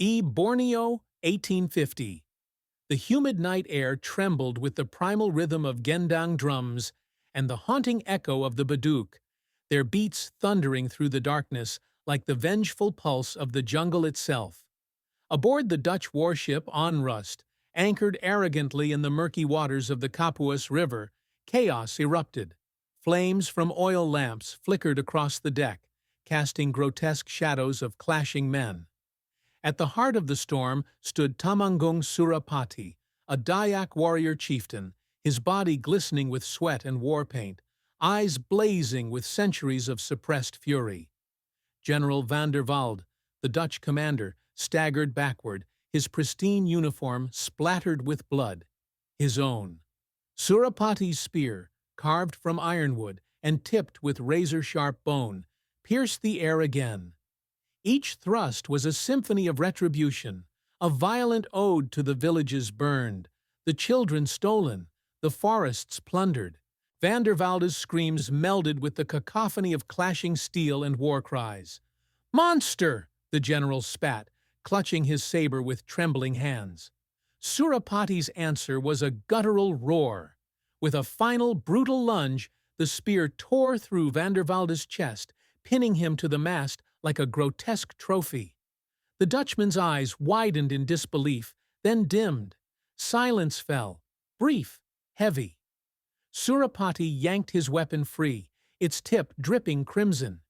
Borneo, 1850. The humid night air trembled with the primal rhythm of gendang drums and the haunting echo of the baduk, their beats thundering through the darkness like the vengeful pulse of the jungle itself. Aboard the Dutch warship Onrust, anchored arrogantly in the murky waters of the Kapuas River, chaos erupted. Flames from oil lamps flickered across the deck, casting grotesque shadows of clashing men. At the heart of the storm stood Temanggung Surapati, a Dayak warrior chieftain, his body glistening with sweat and war paint, eyes blazing with centuries of suppressed fury. General van der Velde, the Dutch commander, staggered backward, his pristine uniform splattered with blood. His own. Surapati's spear, carved from ironwood and tipped with razor-sharp bone, pierced the air again. Each thrust was a symphony of retribution, a violent ode to the villages burned, the children stolen, the forests plundered. Van der Velde's screams melded with the cacophony of clashing steel and war cries. "Monster!" the general spat, clutching his saber with trembling hands. Surapati's answer was a guttural roar. With a final brutal lunge, the spear tore through Van der Velde's chest, pinning him to the mast like a grotesque trophy. The Dutchman's eyes widened in disbelief, then dimmed. Silence fell, brief, heavy. Surapati yanked his weapon free, its tip dripping crimson.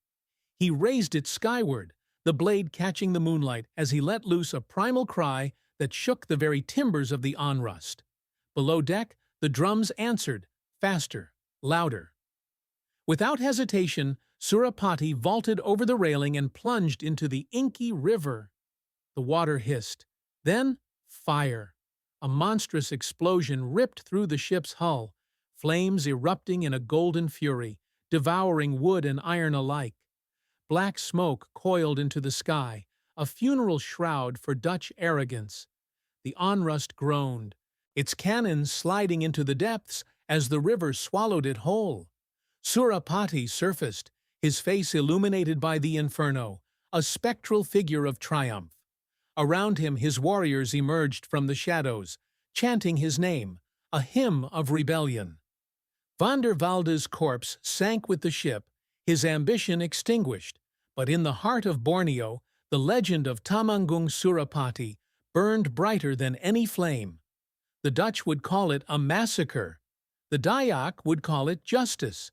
He raised it skyward, the blade catching the moonlight as he let loose a primal cry that shook the very timbers of the Onrust. Below deck, the drums answered, faster, louder. Without hesitation, Surapati vaulted over the railing and plunged into the inky river. The water hissed. Then, fire. A monstrous explosion ripped through the ship's hull, flames erupting in a golden fury, devouring wood and iron alike. Black smoke coiled into the sky, a funeral shroud for Dutch arrogance. The Onrust groaned, its cannons sliding into the depths as the river swallowed it whole. Surapati surfaced, his face illuminated by the inferno, a spectral figure of triumph. Around him his warriors emerged from the shadows, chanting his name, a hymn of rebellion. Van der Velde's corpse sank with the ship, his ambition extinguished, but in the heart of Borneo, the legend of Temanggung Surapati burned brighter than any flame. The Dutch would call it a massacre. The Dayak would call it justice,